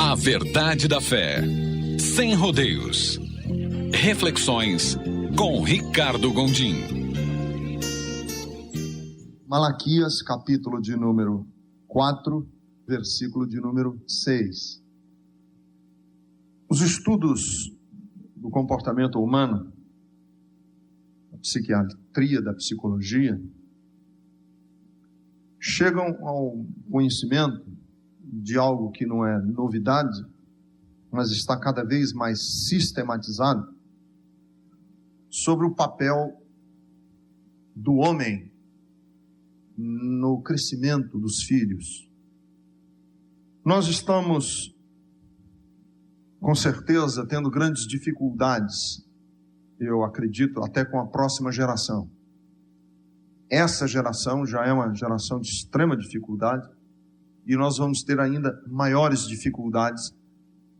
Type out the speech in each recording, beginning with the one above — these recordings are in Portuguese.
A verdade da fé, sem rodeios. Reflexões com Ricardo Gondim. Malaquias, capítulo de número 4, versículo de número 6. Os estudos do comportamento humano, da psiquiatria, da psicologia, chegam ao conhecimento de algo que não é novidade, mas está cada vez mais sistematizado, sobre o papel do homem no crescimento dos filhos. Nós estamos, com certeza, tendo grandes dificuldades, eu acredito, até com a próxima geração. Essa geração já é uma geração de extrema dificuldade e nós vamos ter ainda maiores dificuldades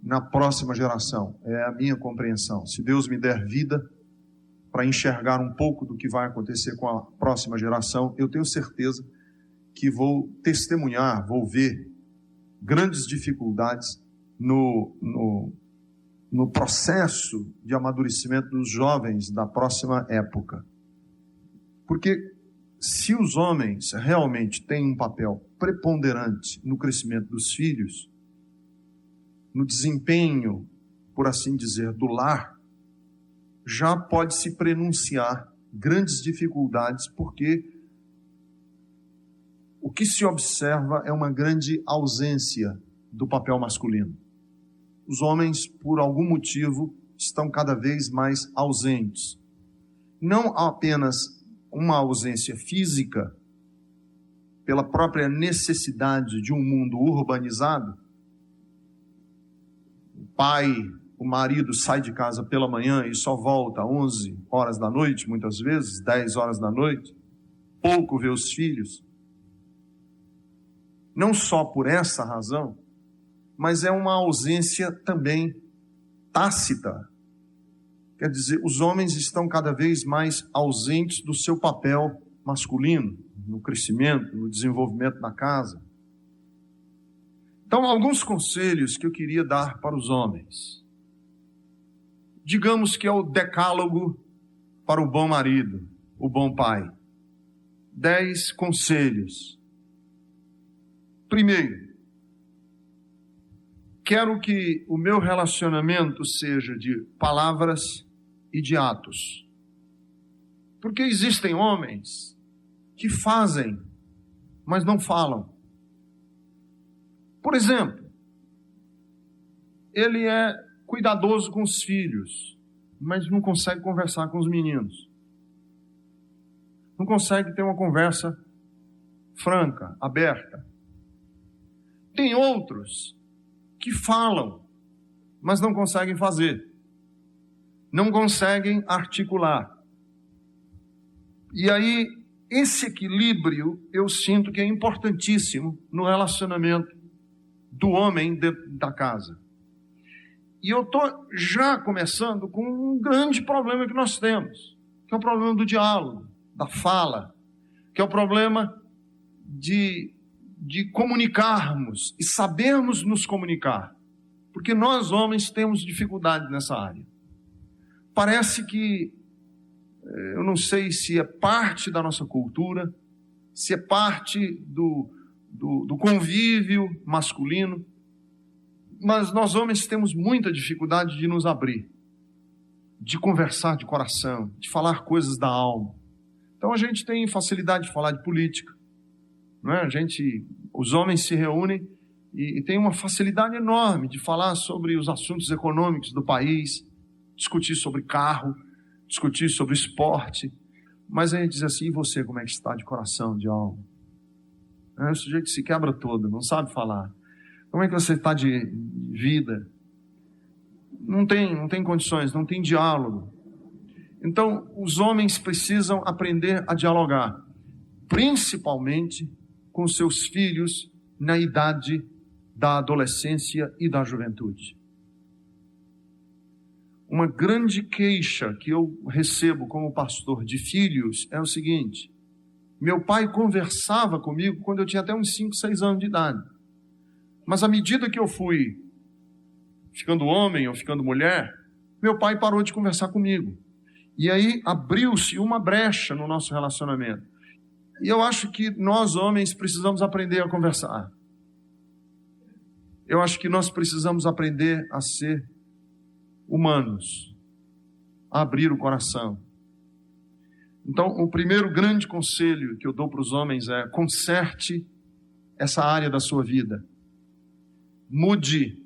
na próxima geração. É a minha compreensão. Se Deus me der vida para enxergar um pouco do que vai acontecer com a próxima geração, eu tenho certeza que vou testemunhar, vou ver grandes dificuldades no processo de amadurecimento dos jovens da próxima época. Porque se os homens realmente têm um papel preponderante no crescimento dos filhos, no desempenho, por assim dizer, do lar, já pode se prenunciar grandes dificuldades, porque o que se observa é uma grande ausência do papel masculino. Os homens, por algum motivo, estão cada vez mais ausentes. Não apenas uma ausência física, pela própria necessidade de um mundo urbanizado. O marido sai de casa pela manhã e só volta às 11 horas da noite, muitas vezes, 10 horas da noite. Pouco vê os filhos. Não só por essa razão, mas é uma ausência também tácita. Quer dizer, os homens estão cada vez mais ausentes do seu papel masculino, no crescimento, no desenvolvimento da casa. Então, alguns conselhos que eu queria dar para os homens. Digamos que é o decálogo para o bom marido, o bom pai. 10 conselhos. Primeiro, quero que o meu relacionamento seja de palavras e de atos. Porque existem homens que fazem, mas não falam. Por exemplo, ele é cuidadoso com os filhos, mas não consegue conversar com os meninos. Não consegue ter uma conversa franca, aberta. Tem outros que falam, mas não conseguem fazer. Não conseguem articular. E aí, esse equilíbrio, eu sinto que é importantíssimo no relacionamento do homem dentro da casa. E eu estou já começando com um grande problema que nós temos, que é o problema do diálogo, da fala, que é o problema de comunicarmos e sabermos nos comunicar. Porque nós, homens, temos dificuldade nessa área. Parece que, eu não sei se é parte da nossa cultura, se é parte do convívio masculino, mas nós, homens, temos muita dificuldade de nos abrir, de conversar de coração, de falar coisas da alma. Então a gente tem facilidade de falar de política, não é? Os homens se reúnem e tem uma facilidade enorme de falar sobre os assuntos econômicos do país, discutir sobre carro, discutir sobre esporte, mas a gente diz assim: e você, como é que está de coração, de alma? O sujeito se quebra todo, não sabe falar. Como é que você está de vida? Não tem condições, não tem diálogo. Então, os homens precisam aprender a dialogar, principalmente com seus filhos na idade da adolescência e da juventude. Uma grande queixa que eu recebo como pastor de filhos é o seguinte: meu pai conversava comigo quando eu tinha até uns 5, 6 anos de idade. Mas à medida que eu fui ficando homem ou ficando mulher, meu pai parou de conversar comigo. E aí abriu-se uma brecha no nosso relacionamento. E eu acho que nós, homens, precisamos aprender a conversar. Eu acho que nós precisamos aprender a ser humanos, a abrir o coração. Então, o primeiro grande conselho que eu dou para os homens é: conserte essa área da sua vida. Mude.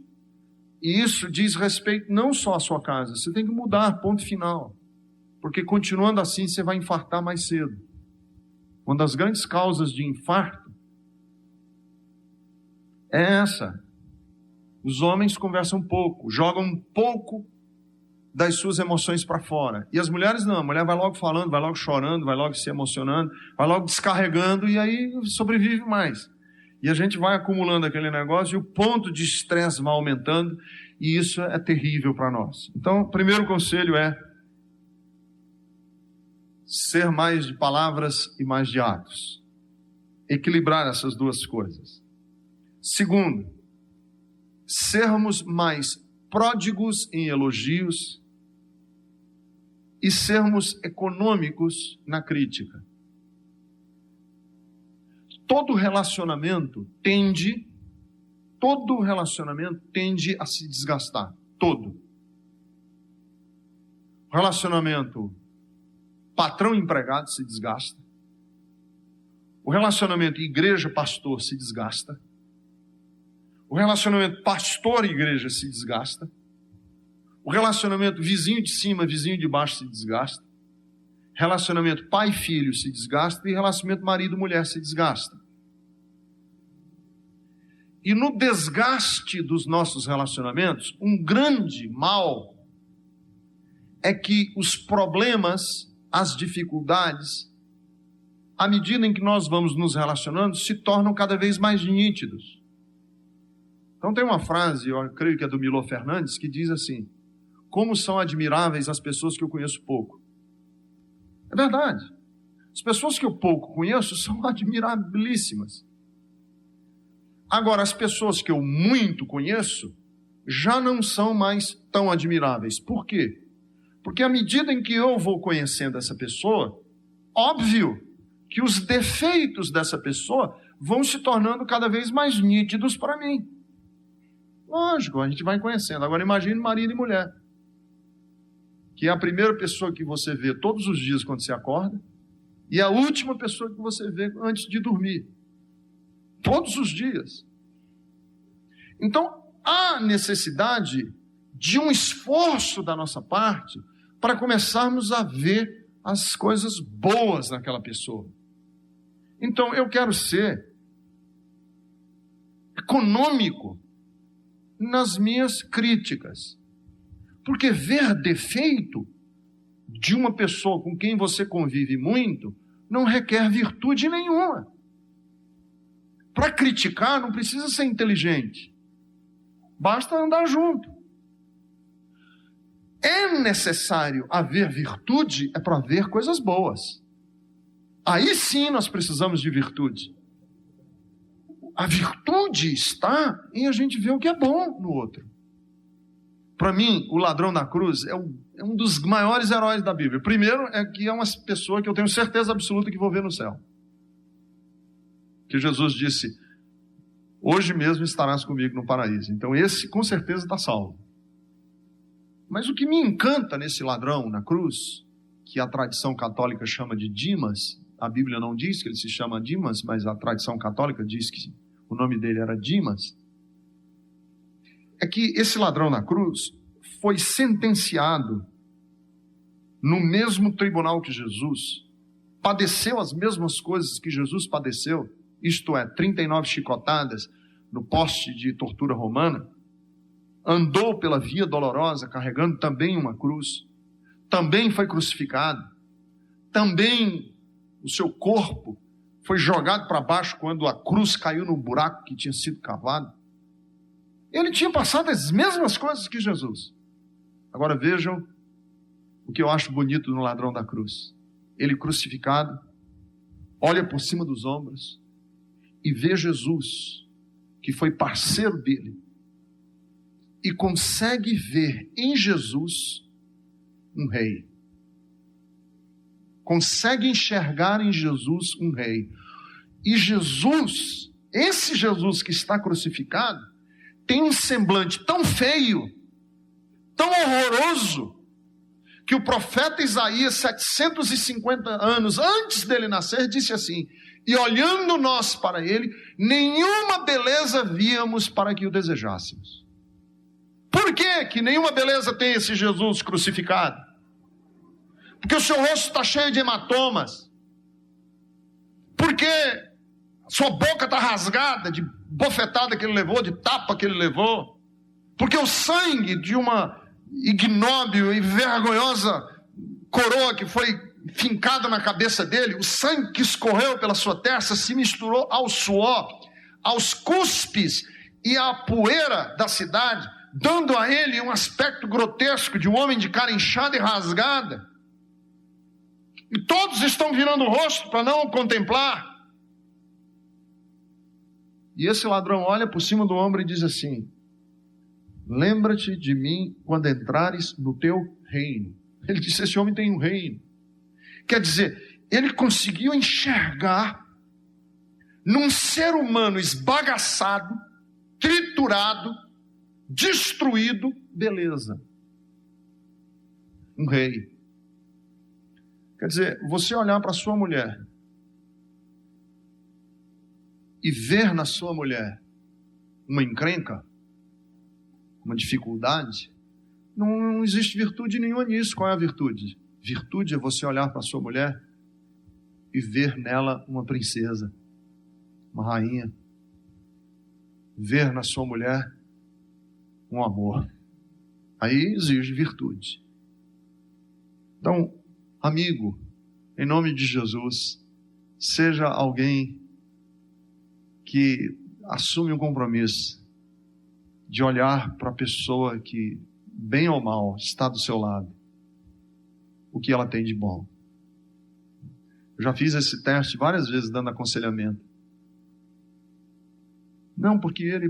E isso diz respeito não só à sua casa, você tem que mudar, ponto final. Porque continuando assim, você vai infartar mais cedo. Uma das grandes causas de infarto é essa. Os homens conversam pouco, jogam um pouco das suas emoções para fora. E as mulheres não, a mulher vai logo falando, vai logo chorando, vai logo se emocionando, vai logo descarregando e aí sobrevive mais. E a gente vai acumulando aquele negócio e o ponto de estresse vai aumentando e isso é terrível para nós. Então, o primeiro conselho é ser mais de palavras e mais de atos. Equilibrar essas duas coisas. Segundo, sermos mais pródigos em elogios e sermos econômicos na crítica. Todo relacionamento tende a se desgastar. Todo. O relacionamento patrão-empregado se desgasta. O relacionamento igreja-pastor se desgasta. O relacionamento pastor e igreja se desgasta. O relacionamento vizinho de cima, vizinho de baixo se desgasta. Relacionamento pai e filho se desgasta. E relacionamento marido e mulher se desgasta. E no desgaste dos nossos relacionamentos, um grande mal é que os problemas, as dificuldades, à medida em que nós vamos nos relacionando, se tornam cada vez mais nítidos. Então tem uma frase, eu creio que é do Milor Fernandes, que diz assim: como são admiráveis as pessoas que eu conheço pouco. É verdade. As pessoas que eu pouco conheço são admirabilíssimas. Agora, as pessoas que eu muito conheço já não são mais tão admiráveis. Por quê? Porque à medida em que eu vou conhecendo essa pessoa, óbvio que os defeitos dessa pessoa vão se tornando cada vez mais nítidos para mim. Lógico, a gente vai conhecendo. Agora imagine marido e mulher, que é a primeira pessoa que você vê todos os dias quando você acorda e a última pessoa que você vê antes de dormir. Todos os dias. Então, há necessidade de um esforço da nossa parte para começarmos a ver as coisas boas naquela pessoa. Então, eu quero ser econômico nas minhas críticas. Porque ver defeito de uma pessoa com quem você convive muito não requer virtude nenhuma. Para criticar não precisa ser inteligente. Basta andar junto. É necessário haver virtude, é para ver coisas boas. Aí sim nós precisamos de virtude. A virtude está em a gente ver o que é bom no outro. Para mim, o ladrão da cruz é um dos maiores heróis da Bíblia. Primeiro é que é uma pessoa que eu tenho certeza absoluta que vou ver no céu. Que Jesus disse: hoje mesmo estarás comigo no paraíso. Então esse com certeza está salvo. Mas o que me encanta nesse ladrão na cruz, que a tradição católica chama de Dimas, a Bíblia não diz que ele se chama Dimas, mas a tradição católica diz que o nome dele era Dimas, é que esse ladrão na cruz foi sentenciado no mesmo tribunal que Jesus, padeceu as mesmas coisas que Jesus padeceu, isto é, 39 chicotadas no poste de tortura romana, andou pela via dolorosa carregando também uma cruz, também foi crucificado, também o seu corpo foi jogado para baixo quando a cruz caiu no buraco que tinha sido cavado. Ele tinha passado as mesmas coisas que Jesus. Agora vejam o que eu acho bonito no ladrão da cruz. Ele crucificado, olha por cima dos ombros e vê Jesus, que foi parceiro dele, e consegue ver em Jesus um rei. Consegue enxergar em Jesus um rei. E Jesus, esse Jesus que está crucificado, tem um semblante tão feio, tão horroroso, que o profeta Isaías, 750 anos antes dele nascer, disse assim: e olhando nós para ele, nenhuma beleza víamos para que o desejássemos. Por que nenhuma beleza tem esse Jesus crucificado? Porque o seu rosto está cheio de hematomas. Porque sua boca está rasgada de bofetada que ele levou, de tapa que ele levou. Porque o sangue de uma ignóbil e vergonhosa coroa que foi fincada na cabeça dele, o sangue que escorreu pela sua testa se misturou ao suor, aos cuspes e à poeira da cidade, dando a ele um aspecto grotesco de um homem de cara inchada e rasgada. E todos estão virando o rosto para não o contemplar. E esse ladrão olha por cima do ombro e diz assim: lembra-te de mim quando entrares no teu reino. Ele disse: esse homem tem um reino. Quer dizer, ele conseguiu enxergar num ser humano esbagaçado, triturado, destruído, beleza. Um rei. Quer dizer, você olhar para a sua mulher e ver na sua mulher uma encrenca, uma dificuldade, não existe virtude nenhuma nisso. Qual é a virtude? Virtude é você olhar para a sua mulher e ver nela uma princesa, uma rainha. Ver na sua mulher um amor. Aí exige virtude. Então, amigo, em nome de Jesus, seja alguém que assume um compromisso de olhar para a pessoa que, bem ou mal, está do seu lado, o que ela tem de bom. Eu já fiz esse teste várias vezes dando aconselhamento. Não, porque ele,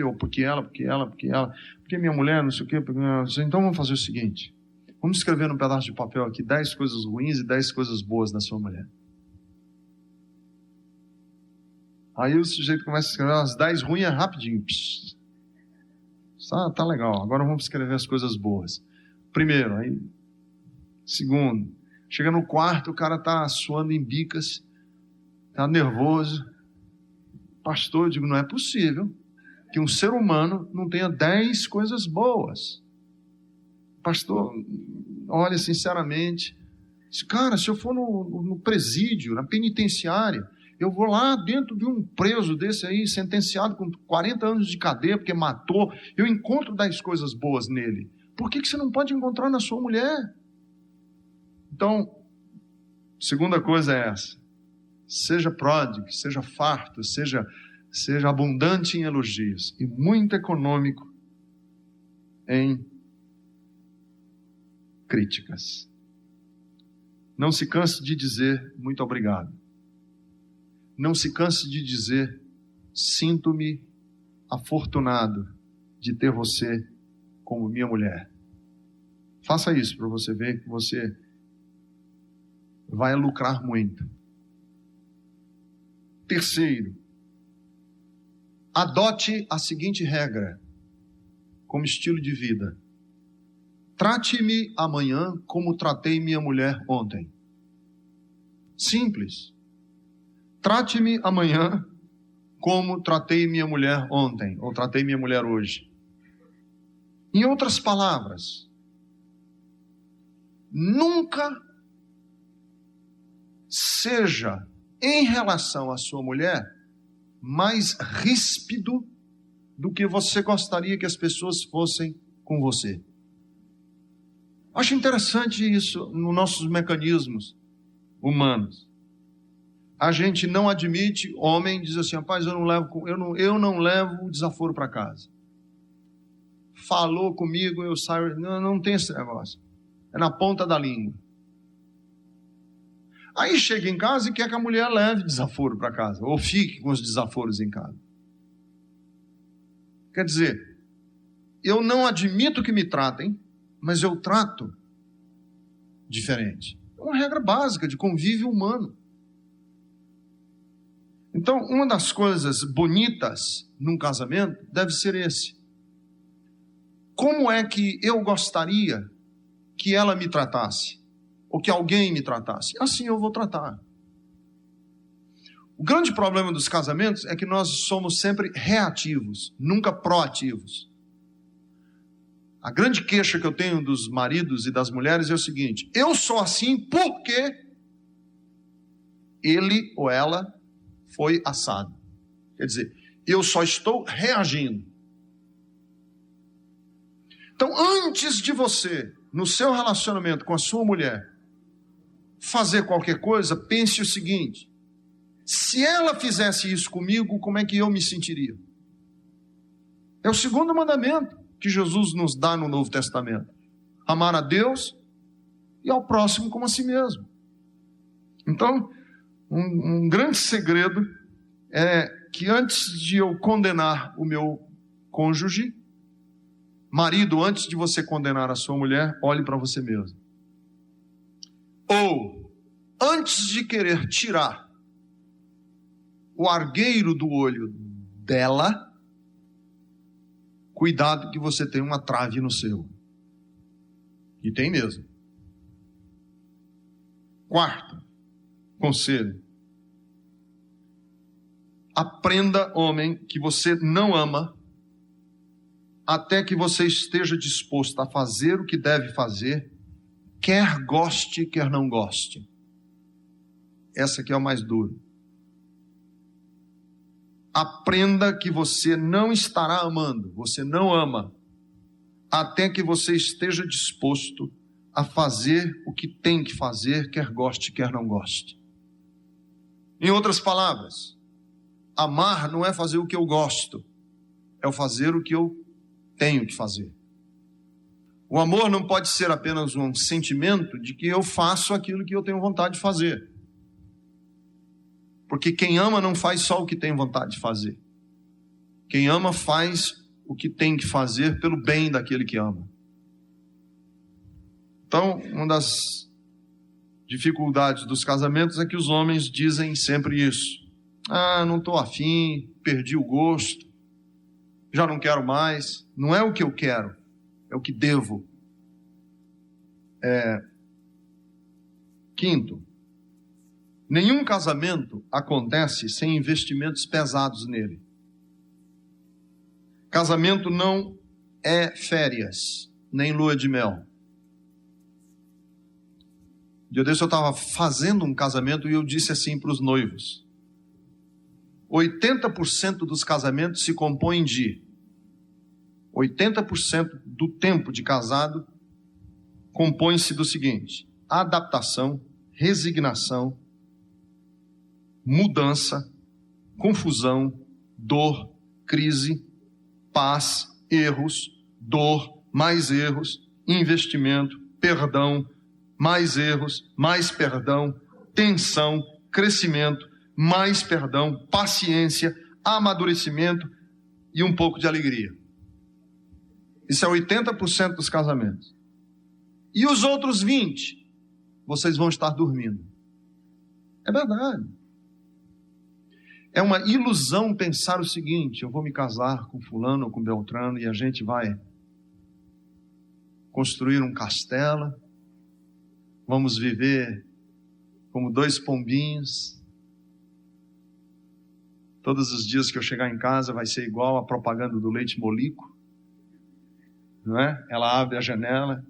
ou porque ela, porque minha mulher, não sei o quê. Então vamos fazer o seguinte: vamos escrever num pedaço de papel aqui 10 coisas ruins e 10 coisas boas da sua mulher. Aí o sujeito começa a escrever as 10 ruins rapidinho. Tá legal, agora vamos escrever as coisas boas. Primeiro, aí segundo, chega no quarto, o cara tá suando em bicas, tá nervoso. Pastor, eu digo, não é possível que um ser humano não tenha 10 coisas boas. Pastor, olha, sinceramente, cara, se eu for no presídio, na penitenciária, eu vou lá dentro de um preso desse aí, sentenciado com 40 anos de cadeia porque matou, eu encontro 10 coisas boas nele. Por que você não pode encontrar na sua mulher? Então, segunda coisa é essa: seja pródigo, seja farto, seja abundante em elogios e muito econômico em críticas. Não se canse de dizer muito obrigado. Não se canse de dizer: sinto-me afortunado de ter você como minha mulher. Faça isso para você ver que você vai lucrar muito. Terceiro, adote a seguinte regra como estilo de vida: trate-me amanhã como tratei minha mulher ontem. Simples. Trate-me amanhã como tratei minha mulher ontem, ou tratei minha mulher hoje. Em outras palavras, nunca seja, em relação à sua mulher, mais ríspido do que você gostaria que as pessoas fossem com você. Acho interessante isso nos nossos mecanismos humanos. A gente não admite, homem diz assim: rapaz, eu não levo o desaforo para casa. Falou comigo, eu saio. Não tem esse negócio. É na ponta da língua. Aí chega em casa e quer que a mulher leve desaforo para casa, ou fique com os desaforos em casa. Quer dizer, eu não admito que me tratem, mas eu trato diferente. É uma regra básica de convívio humano. Então, uma das coisas bonitas num casamento deve ser esse. Como é que eu gostaria que ela me tratasse? Ou que alguém me tratasse? Assim eu vou tratar. O grande problema dos casamentos é que nós somos sempre reativos, nunca proativos. A grande queixa que eu tenho dos maridos e das mulheres é o seguinte: eu sou assim porque ele ou ela foi assado. Quer dizer, eu só estou reagindo. Então, antes de você, no seu relacionamento com a sua mulher, fazer qualquer coisa, pense o seguinte: se ela fizesse isso comigo, como é que eu me sentiria? É o segundo mandamento que Jesus nos dá no Novo Testamento: amar a Deus e ao próximo como a si mesmo. Então, um grande segredo é que antes de eu condenar o meu cônjuge, marido, antes de você condenar a sua mulher, olhe para você mesmo. Ou, antes de querer tirar o argueiro do olho dela, cuidado que você tem uma trave no seu. E tem mesmo. Quarto conselho: aprenda, homem, que você não ama até que você esteja disposto a fazer o que deve fazer, quer goste, quer não goste. Essa aqui é o mais duro. Aprenda que você não estará amando, você não ama, até que você esteja disposto a fazer o que tem que fazer, quer goste, quer não goste. Em outras palavras, amar não é fazer o que eu gosto, é o fazer o que eu tenho que fazer. O amor não pode ser apenas um sentimento de que eu faço aquilo que eu tenho vontade de fazer. Porque quem ama não faz só o que tem vontade de fazer. Quem ama faz o que tem que fazer pelo bem daquele que ama. Então, uma das dificuldades dos casamentos é que os homens dizem sempre isso: ah, não estou afim, perdi o gosto, já não quero mais. Não é o que eu quero, é o que devo. Quinto, nenhum casamento acontece sem investimentos pesados nele. Casamento não é férias, nem lua de mel. Dia desse eu estava fazendo um casamento e eu disse assim para os noivos: 80% dos casamentos se compõem de 80% do tempo de casado compõe-se do seguinte: adaptação, resignação, mudança, confusão, dor, crise, paz, erros, dor, mais erros, investimento, perdão, mais erros, mais perdão, tensão, crescimento, mais perdão, paciência, amadurecimento e um pouco de alegria. Isso é 80% dos casamentos. E os outros 20%, vocês vão estar dormindo. É verdade. É uma ilusão pensar o seguinte: eu vou me casar com fulano ou com Beltrano e a gente vai construir um castelo, vamos viver como dois pombinhos. Todos os dias que eu chegar em casa vai ser igual a propaganda do leite Molico, não é? Ela abre a janela,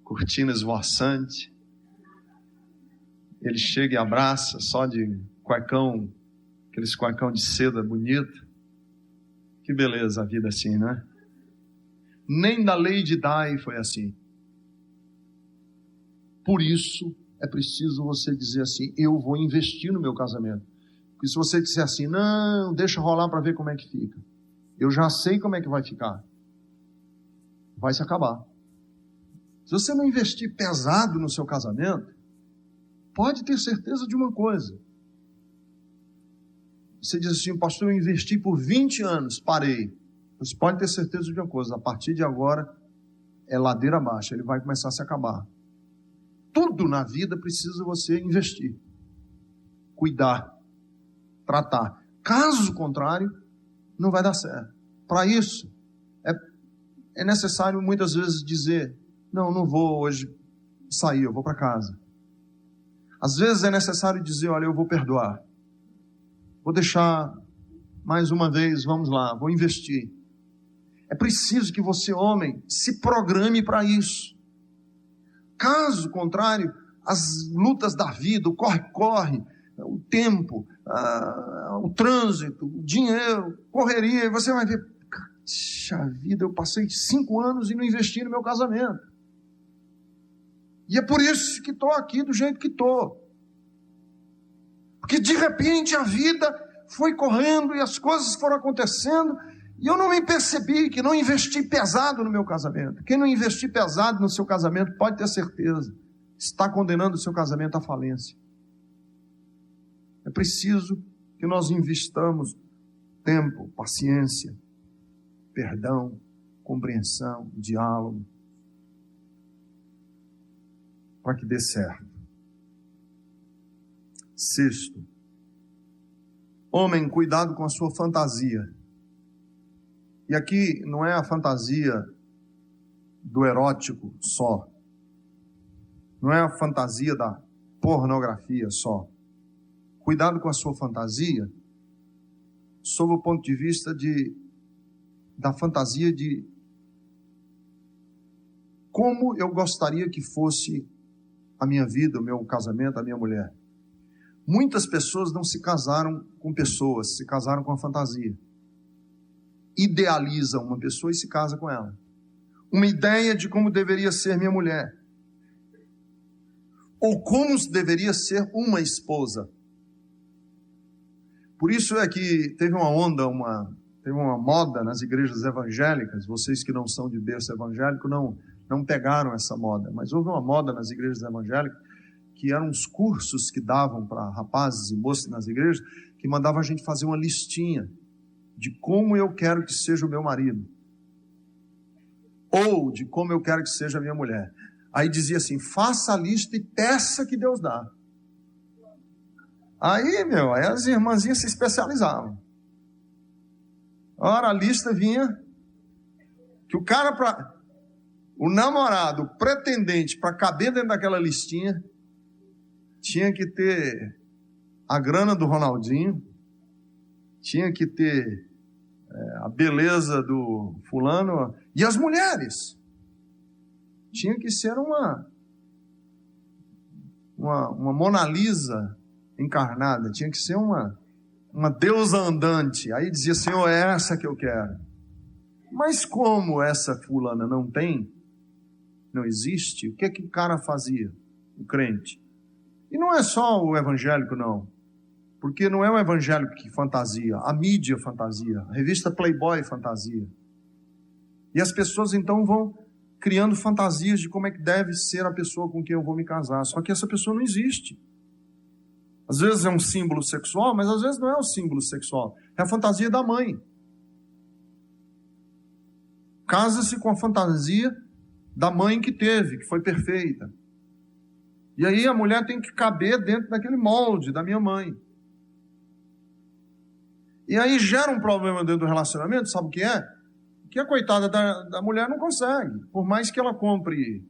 cortina esvoaçante, ele chega e abraça, só de cuecão, aqueles cuecão de seda bonito. Que beleza a vida assim, não é? Nem da Lady Di foi assim. Por isso é preciso você dizer assim: eu vou investir no meu casamento. Porque se você disser assim: não, deixa rolar para ver como é que fica, eu já sei como é que vai ficar, vai se acabar. Se você não investir pesado no seu casamento, pode ter certeza de uma coisa: você diz assim: pastor, eu investi por 20 anos, parei. Você pode ter certeza de uma coisa: a partir de agora é ladeira abaixo, ele vai começar a se acabar. Tudo na vida precisa você investir, cuidar, tratar. Caso contrário, não vai dar certo. Para isso, é necessário muitas vezes dizer: não vou hoje sair, eu vou para casa. Às vezes é necessário dizer: olha, eu vou perdoar, vou deixar mais uma vez, vamos lá, vou investir. É preciso que você, homem, se programe para isso. Caso contrário, as lutas da vida, o corre-corre, o tempo, o trânsito, o dinheiro, correria, e você vai ver: puxa vida, eu passei 5 anos e não investi no meu casamento. E é por isso que estou aqui do jeito que estou. Porque de repente a vida foi correndo e as coisas foram acontecendo e eu não me percebi que não investi pesado no meu casamento. Quem não investir pesado no seu casamento, pode ter certeza, está condenando o seu casamento à falência. É preciso que nós investamos tempo, paciência, perdão, compreensão, diálogo, para que dê certo. 6, homem, cuidado com a sua fantasia. E aqui não é a fantasia do erótico só, não é a fantasia da pornografia só. Cuidado com a sua fantasia sob o ponto de vista da fantasia de como eu gostaria que fosse a minha vida, o meu casamento, a minha mulher. Muitas pessoas não se casaram com pessoas, se casaram com a fantasia. Idealiza uma pessoa e se casa com ela. Uma ideia de como deveria ser minha mulher. Ou como deveria ser uma esposa. Por isso é que teve uma onda, teve uma moda nas igrejas evangélicas. Vocês que não são de berço evangélico não pegaram essa moda. Mas houve uma moda nas igrejas evangélicas que eram uns cursos que davam para rapazes e moças nas igrejas, que mandavam a gente fazer uma listinha de como eu quero que seja o meu marido, ou de como eu quero que seja a minha mulher. Aí dizia assim: faça a lista e peça que Deus dá. Aí as irmãzinhas se especializavam. Ora, a lista vinha que o namorado, o pretendente, para caber dentro daquela listinha, tinha que ter a grana do Ronaldinho, tinha que ter a beleza do fulano, e as mulheres tinha que ser uma Mona Lisa encarnada, tinha que ser uma deusa andante. Aí dizia: Senhor, é essa que eu quero. Mas como essa fulana não existe, o que o cara fazia, o crente? E não é só o evangélico, não. Porque não é o evangélico que fantasia, a mídia fantasia, a revista Playboy fantasia. E as pessoas então vão criando fantasias de como é que deve ser a pessoa com quem eu vou me casar. Só que essa pessoa não existe. Às vezes é um símbolo sexual, mas às vezes não é um símbolo sexual. É a fantasia da mãe. Casa-se com a fantasia da mãe que teve, que foi perfeita. E aí a mulher tem que caber dentro daquele molde da minha mãe. E aí gera um problema dentro do relacionamento, sabe o que é? Que a coitada da mulher não consegue. Por mais que ela compre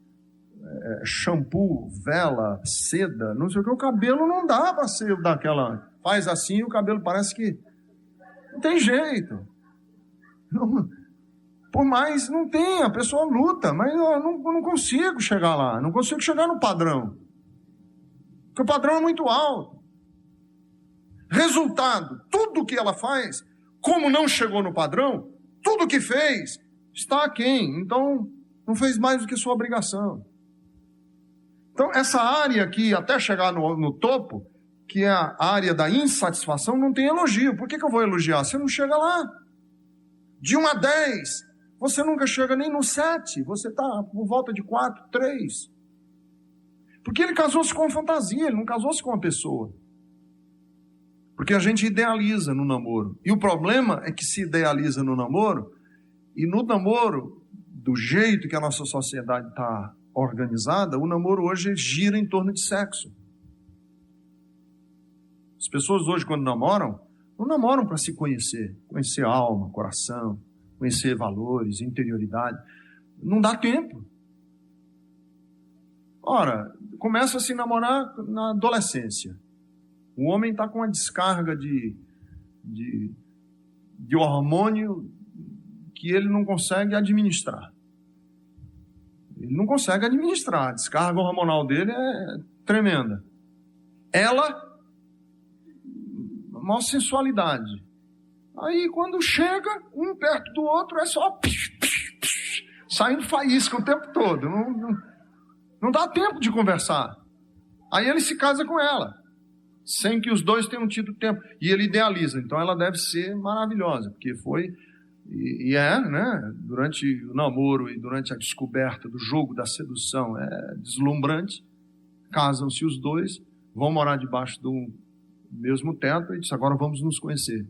shampoo, vela, seda, não sei o que, o cabelo não dá para ser daquela... Faz assim e o cabelo parece que... Não tem jeito. Por mais, não tem, a pessoa luta, mas eu não consigo chegar lá, não consigo chegar no padrão. Porque o padrão é muito alto. Resultado, tudo que ela faz, como não chegou no padrão, tudo que fez está aquém. Então, não fez mais do que sua obrigação. Então, essa área aqui, até chegar no topo, que é a área da insatisfação, não tem elogio. Por que eu vou elogiar? Você não chega lá. De 1 a 10, você nunca chega nem no 7. Você está por volta de 4, 3. Porque ele casou-se com fantasia, ele não casou-se com uma pessoa. Porque a gente idealiza no namoro. E o problema é que se idealiza no namoro E no namoro, do jeito que a nossa sociedade está organizada, o namoro hoje gira em torno de sexo. As pessoas hoje, quando namoram, não namoram para se conhecer alma, coração, conhecer valores, interioridade. Não dá tempo. Ora, começa a se namorar na adolescência. O homem está com uma descarga de hormônio que ele não consegue administrar. Ele não consegue administrar. A descarga hormonal dele é tremenda. Ela, maior sensualidade. Aí, quando chega, um perto do outro, é só saindo faísca o tempo todo. Não dá tempo de conversar. Aí ele se casa com ela, sem que os dois tenham tido tempo. E ele idealiza. Então ela deve ser maravilhosa, porque foi... E né? Durante o namoro e durante a descoberta do jogo da sedução, é deslumbrante. Casam-se os dois, vão morar debaixo do mesmo teto e diz: agora vamos nos conhecer.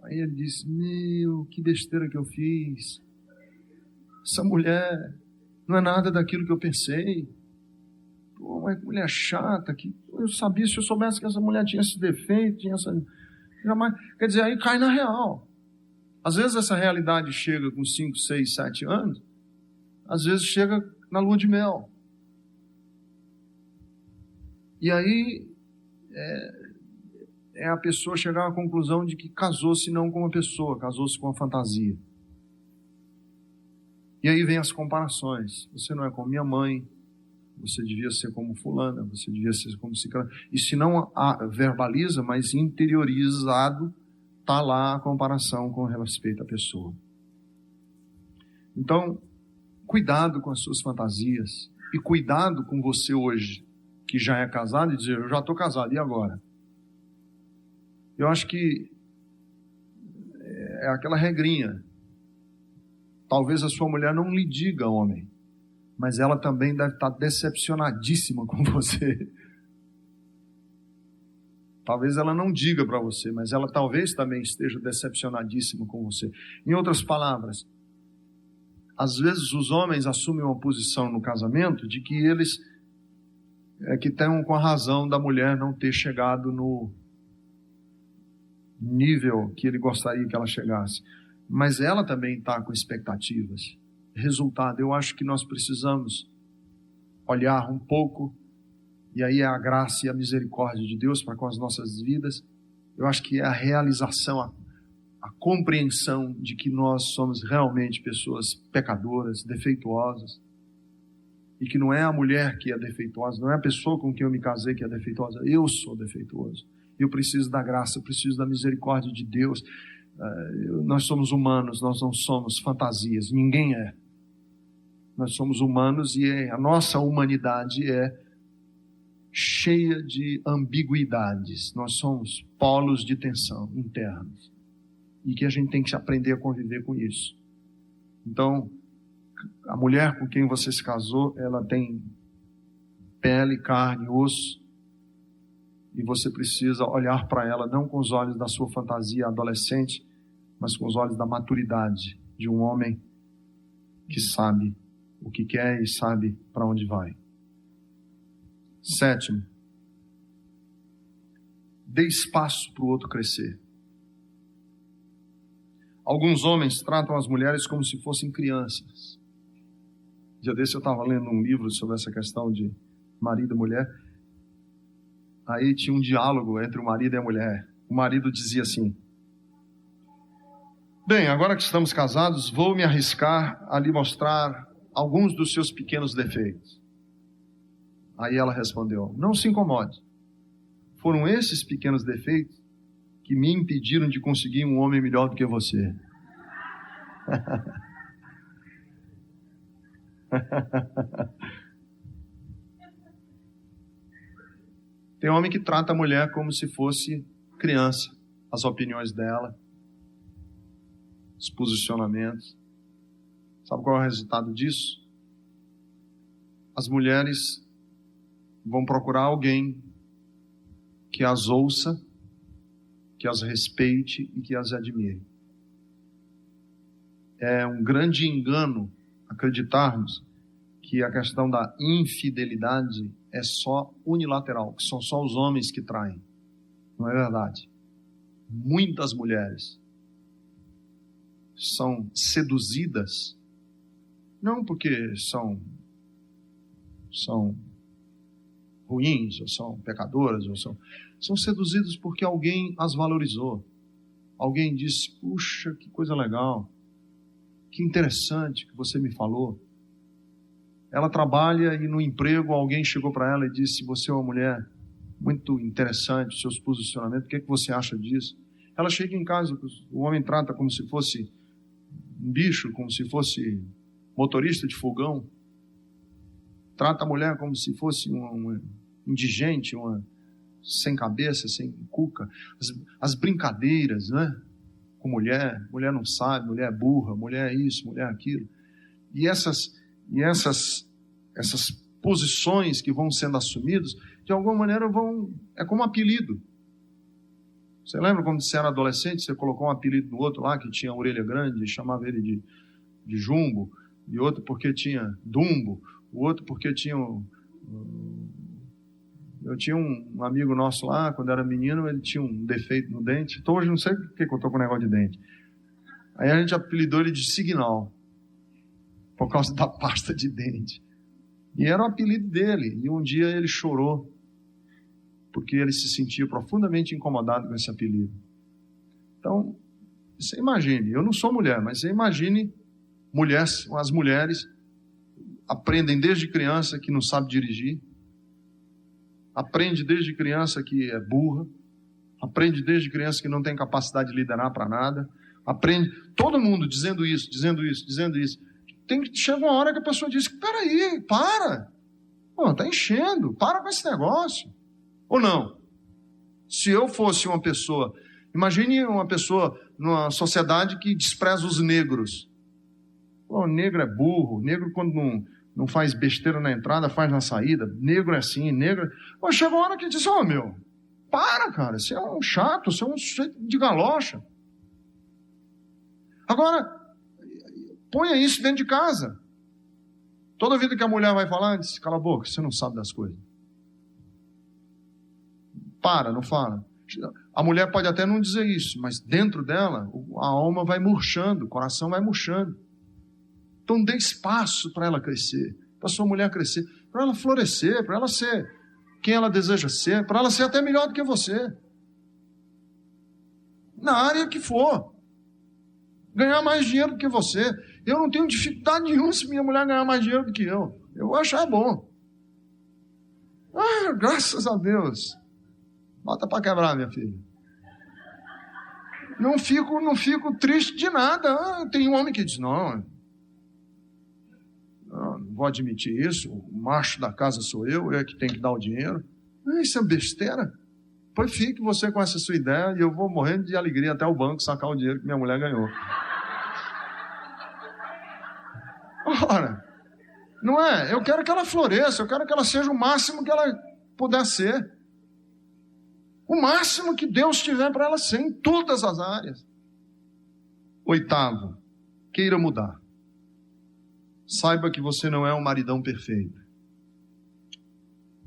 Aí ele diz: meu, que besteira que eu fiz. Essa mulher não é nada daquilo que eu pensei. Pô, uma mulher chata. Que eu sabia, se eu soubesse que essa mulher tinha esse defeito, tinha essa... Jamais... Quer dizer, aí cai na real. Às vezes essa realidade chega com 5, 6, 7 anos. Às vezes chega na lua de mel. E aí é a pessoa chegar à conclusão de que casou-se não com uma pessoa, casou-se com uma fantasia. E aí vem as comparações. Você não é como minha mãe, você devia ser como fulana, você devia ser como ciclana. E se não verbaliza, mas interiorizado, está lá a comparação com respeito à pessoa. Então, cuidado com as suas fantasias e cuidado com você hoje, que já é casado, e dizer: eu já estou casado, e agora? Eu acho que é aquela regrinha. Talvez a sua mulher não lhe diga, homem, mas ela também deve estar decepcionadíssima com você. Talvez ela não diga para você, mas ela talvez também esteja decepcionadíssima com você. Em outras palavras, às vezes os homens assumem uma posição no casamento de que eles que tenham com a razão da mulher não ter chegado no nível que ele gostaria que ela chegasse. Mas ela também está com expectativas. Resultado, eu acho que nós precisamos olhar um pouco, e aí é a graça e a misericórdia de Deus para com as nossas vidas. Eu acho que é a realização, a compreensão de que nós somos realmente pessoas pecadoras, defeituosas, e que não é a mulher que é defeituosa, não é a pessoa com quem eu me casei que é defeituosa, eu sou defeituoso. Eu preciso da graça, eu preciso da misericórdia de Deus. Nós somos humanos, nós não somos fantasias, ninguém é. Nós somos humanos e a nossa humanidade é cheia de ambiguidades. Nós somos polos de tensão internos e que a gente tem que aprender a conviver com isso. Então, a mulher com quem você se casou, ela tem pele, carne, osso, e você precisa olhar para ela não com os olhos da sua fantasia adolescente, mas com os olhos da maturidade de um homem que sabe o que quer e sabe para onde vai. 7, dê espaço para o outro crescer. Alguns homens tratam as mulheres como se fossem crianças. Dia desse eu estava lendo um livro sobre essa questão de marido e mulher. Aí tinha um diálogo entre o marido e a mulher. O marido dizia assim: bem, agora que estamos casados, vou me arriscar a lhe mostrar alguns dos seus pequenos defeitos. Aí ela respondeu: não se incomode. Foram esses pequenos defeitos que me impediram de conseguir um homem melhor do que você. Tem homem que trata a mulher como se fosse criança. As opiniões dela, os posicionamentos. Sabe qual é o resultado disso? As mulheres vão procurar alguém que as ouça, que as respeite e que as admire. É um grande engano acreditarmos que a questão da infidelidade é só unilateral, que são só os homens que traem. Não é verdade. Muitas mulheres são seduzidas, não porque são ruins, ou são pecadoras, são seduzidas porque alguém as valorizou. Alguém disse: puxa, que coisa legal, que interessante que você me falou. Ela trabalha e no emprego alguém chegou para ela e disse: você é uma mulher muito interessante, seus posicionamentos, o que é que você acha disso? Ela chega em casa, o homem trata como se fosse um bicho, como se fosse motorista de fogão, trata a mulher como se fosse uma indigente, uma sem cabeça, sem cuca, as brincadeiras, né? Com mulher não sabe, mulher é burra, mulher é isso, mulher é aquilo, e essas posições que vão sendo assumidas, de alguma maneira é como um apelido. Você lembra quando você era adolescente, você colocou um apelido no outro lá, que tinha a orelha grande, e chamava ele de Jumbo, e outro porque tinha Dumbo, o outro porque tinha... Eu tinha um amigo nosso lá, quando era menino, ele tinha um defeito no dente. Então hoje não sei por que eu estou com o negócio de dente. Aí a gente apelidou ele de Signal, por causa da pasta de dente. E era o apelido dele. E um dia ele chorou, porque ele se sentia profundamente incomodado com esse apelido. Então, você imagine, eu não sou mulher, mas você imagine as mulheres aprendem desde criança que não sabe dirigir, aprende desde criança que é burra, aprende desde criança que não tem capacidade de liderar para nada, aprende, todo mundo dizendo isso. Chega uma hora que a pessoa diz: peraí, para, está enchendo, para com esse negócio. Ou não? Se eu fosse uma pessoa, imagine uma pessoa numa sociedade que despreza os negros. O negro é burro, negro quando não faz besteira na entrada, faz na saída, negro é assim, negro... Chega uma hora que diz: para, cara, você é um chato, você é um sujeito de galocha. Agora, ponha isso dentro de casa. Toda vida que a mulher vai falar, diz: cala a boca, você não sabe das coisas. Para, não fala. A mulher pode até não dizer isso, mas dentro dela, a alma vai murchando, o coração vai murchando. Então dê espaço para ela crescer, para sua mulher crescer, para ela florescer, para ela ser quem ela deseja ser, para ela ser até melhor do que você. Na área que for. Ganhar mais dinheiro do que você. Eu não tenho dificuldade nenhuma se minha mulher ganhar mais dinheiro do que eu. Eu vou achar bom. Graças a Deus. Bota para quebrar, minha filha. Não fico triste de nada. Tem um homem que diz: não vou admitir isso, o macho da casa sou eu é que tenho que dar o dinheiro. Isso é besteira. Pois fique você com essa sua ideia e eu vou morrendo de alegria até o banco sacar o dinheiro que minha mulher ganhou. Ora, não é? Eu quero que ela floresça, eu quero que ela seja o máximo que ela puder ser. O máximo que Deus tiver para ela ser em todas as áreas. 8º, queira mudar. Saiba que você não é um maridão perfeito.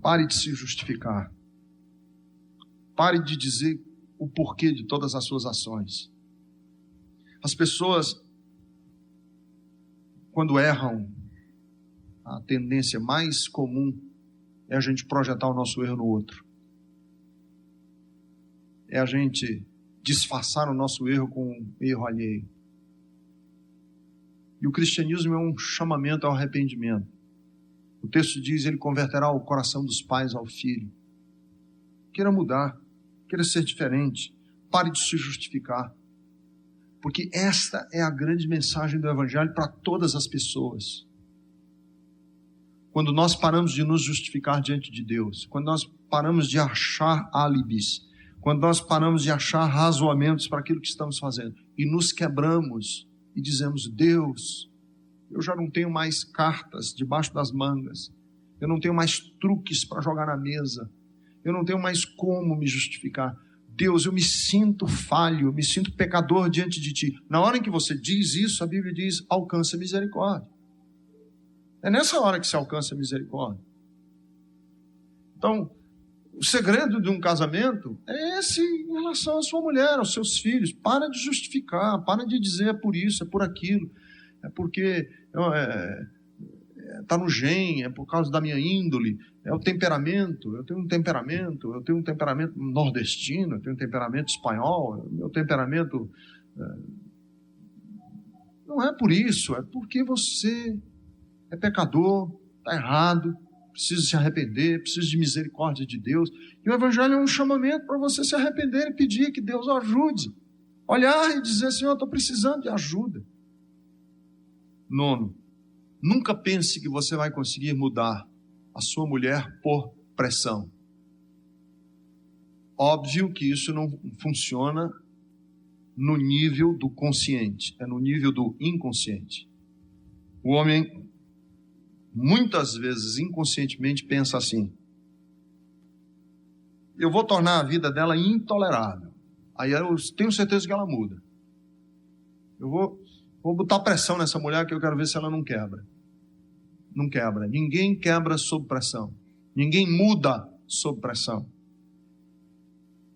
Pare de se justificar. Pare de dizer o porquê de todas as suas ações. As pessoas, quando erram, a tendência mais comum é a gente projetar o nosso erro no outro. É a gente disfarçar o nosso erro com um erro alheio. E o cristianismo é um chamamento ao arrependimento. O texto diz: ele converterá o coração dos pais ao filho. Queira mudar, queira ser diferente, pare de se justificar. Porque esta é a grande mensagem do Evangelho para todas as pessoas. Quando nós paramos de nos justificar diante de Deus, quando nós paramos de achar álibis, quando nós paramos de achar razoamentos para aquilo que estamos fazendo, e nos quebramos, e dizemos: Deus, eu já não tenho mais cartas debaixo das mangas, eu não tenho mais truques para jogar na mesa, eu não tenho mais como me justificar. Deus, eu me sinto falho, eu me sinto pecador diante de Ti. Na hora em que você diz isso, a Bíblia diz, alcança a misericórdia. É nessa hora que se alcança a misericórdia. Então, o segredo de um casamento é esse em relação à sua mulher, aos seus filhos. Para de justificar, para de dizer é por isso, é por aquilo, é porque está no gene, é por causa da minha índole, é o temperamento. Eu tenho um temperamento nordestino, eu tenho um temperamento espanhol, meu temperamento... Não é por isso, é porque você é pecador, está errado, precisa se arrepender, precisa de misericórdia de Deus. E o Evangelho é um chamamento para você se arrepender e pedir que Deus o ajude. Olhar e dizer, Senhor, eu estou precisando de ajuda. 9, nunca pense que você vai conseguir mudar a sua mulher por pressão. Óbvio que isso não funciona no nível do consciente, é no nível do inconsciente. O homem muitas vezes, inconscientemente, pensa assim: eu vou tornar a vida dela intolerável. Aí eu tenho certeza que ela muda. Eu vou botar pressão nessa mulher que eu quero ver se ela não quebra. Não quebra. Ninguém quebra sob pressão. Ninguém muda sob pressão.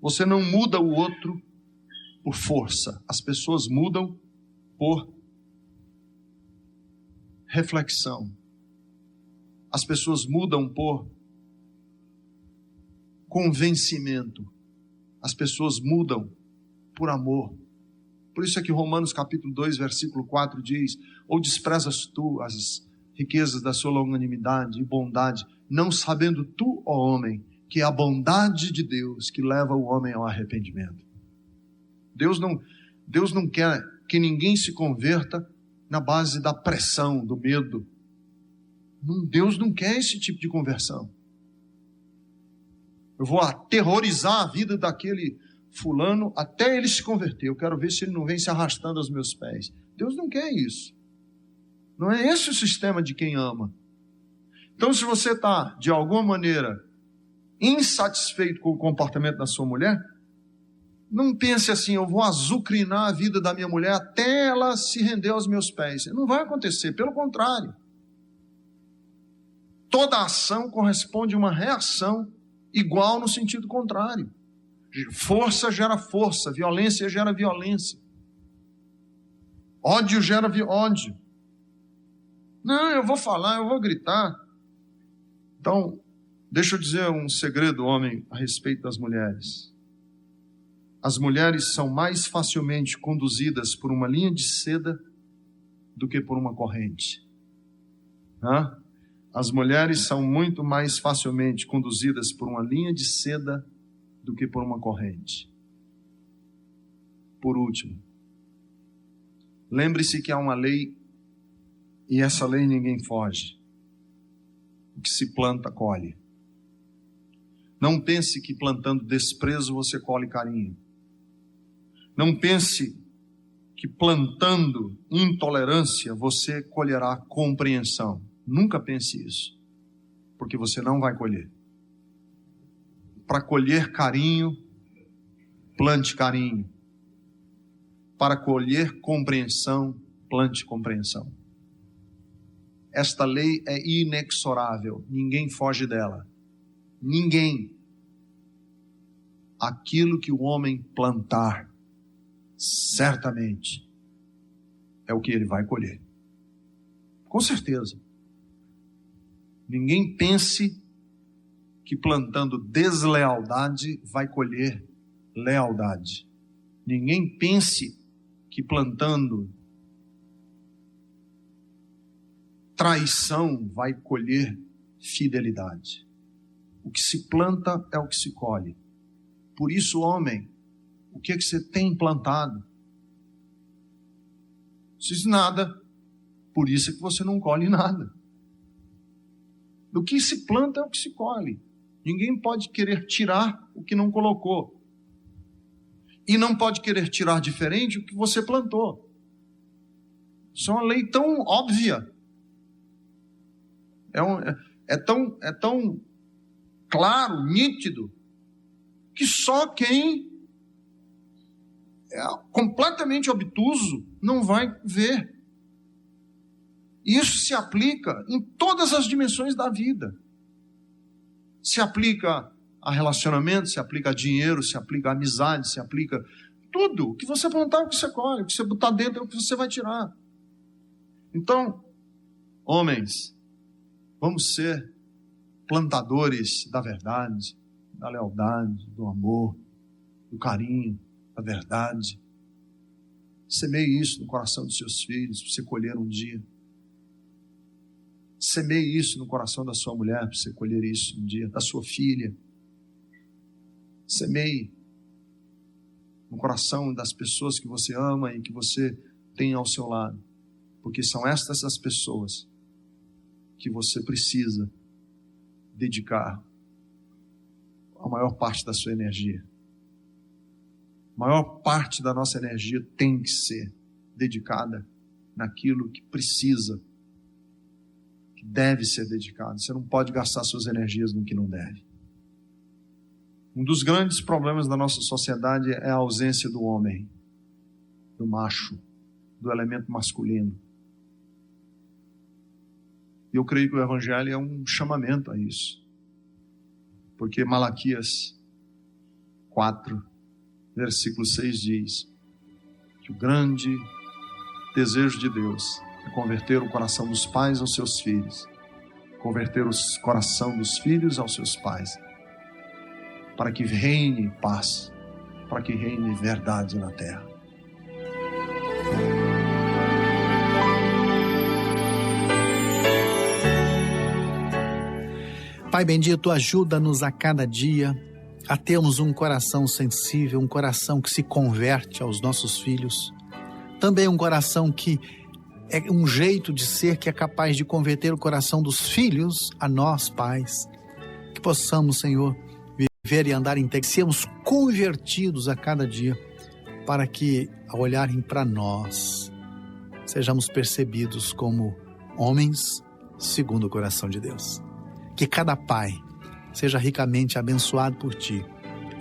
Você não muda o outro por força. As pessoas mudam por reflexão. As pessoas mudam por convencimento. As pessoas mudam por amor. Por isso é que Romanos capítulo 2, versículo 4 diz: ou desprezas tu as riquezas da sua longanimidade e bondade, não sabendo tu, ó homem, que é a bondade de Deus que leva o homem ao arrependimento. Deus não quer que ninguém se converta na base da pressão, do medo. Deus não quer esse tipo de conversão. Eu vou aterrorizar a vida daquele fulano até ele se converter. Eu quero ver se ele não vem se arrastando aos meus pés. Deus não quer isso. Não é esse o sistema de quem ama. Então, se você está, de alguma maneira, insatisfeito com o comportamento da sua mulher, não pense assim: eu vou azucrinar a vida da minha mulher até ela se render aos meus pés. Não vai acontecer, pelo contrário. Toda ação corresponde a uma reação igual no sentido contrário. Força gera força, violência gera violência. Ódio gera ódio. Não, eu vou falar, eu vou gritar. Então, deixa eu dizer um segredo, homem, a respeito das mulheres. As mulheres são mais facilmente conduzidas por uma linha de seda do que por uma corrente. As mulheres são muito mais facilmente conduzidas por uma linha de seda do que por uma corrente. Por último, lembre-se que há uma lei e essa lei ninguém foge. O que se planta, colhe. Não pense que plantando desprezo você colhe carinho. Não pense que plantando intolerância você colherá compreensão. Nunca pense isso, porque você não vai colher. Para colher carinho, plante carinho. Para colher compreensão, plante compreensão. Esta lei é inexorável, ninguém foge dela. Ninguém. Aquilo que o homem plantar, certamente, é o que ele vai colher. Com certeza. Ninguém pense que plantando deslealdade vai colher lealdade. Ninguém pense que plantando traição vai colher fidelidade. O que se planta é o que se colhe. Por isso, homem, o que é que você tem plantado? Não diz nada. Por isso é que você não colhe nada. Do que se planta é o que se colhe. Ninguém pode querer tirar o que não colocou. E não pode querer tirar diferente o que você plantou. Isso é uma lei tão óbvia. É tão claro, nítido, que só quem completamente obtuso não vai ver. Isso se aplica em todas as dimensões da vida. Se aplica a relacionamento, se aplica a dinheiro, se aplica a amizade, se aplica tudo. O que você plantar é o que você colhe, o que você botar dentro é o que você vai tirar. Então, homens, vamos ser plantadores da verdade, da lealdade, do amor, do carinho, da verdade. Semeie isso no coração dos seus filhos, para você colher um dia. Semeie isso no coração da sua mulher, para você colher isso um dia, da sua filha. Semeie no coração das pessoas que você ama e que você tem ao seu lado, porque são estas as pessoas que você precisa dedicar a maior parte da sua energia. A maior parte da nossa energia tem que ser dedicada naquilo que precisa, que deve ser dedicado. Você não pode gastar suas energias no que não deve. Um dos grandes problemas da nossa sociedade é a ausência do homem, do macho, do elemento masculino. E eu creio que o Evangelho é um chamamento a isso. Porque Malaquias 4, versículo 6 diz que o grande desejo de Deus é converter o coração dos pais aos seus filhos, converter o coração dos filhos aos seus pais, para que reine paz, para que reine verdade na terra. Pai bendito, ajuda-nos a cada dia a termos um coração sensível, um coração que se converte aos nossos filhos, também um coração que é um jeito de ser que é capaz de converter o coração dos filhos a nós, pais, que possamos, Senhor, viver e andar em integridade, sermos convertidos a cada dia, para que, ao olharem para nós, sejamos percebidos como homens segundo o coração de Deus. Que cada pai seja ricamente abençoado por Ti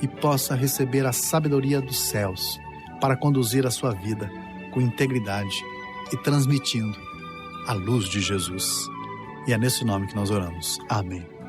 e possa receber a sabedoria dos céus para conduzir a sua vida com integridade e transmitindo a luz de Jesus. E é nesse nome que nós oramos. Amém.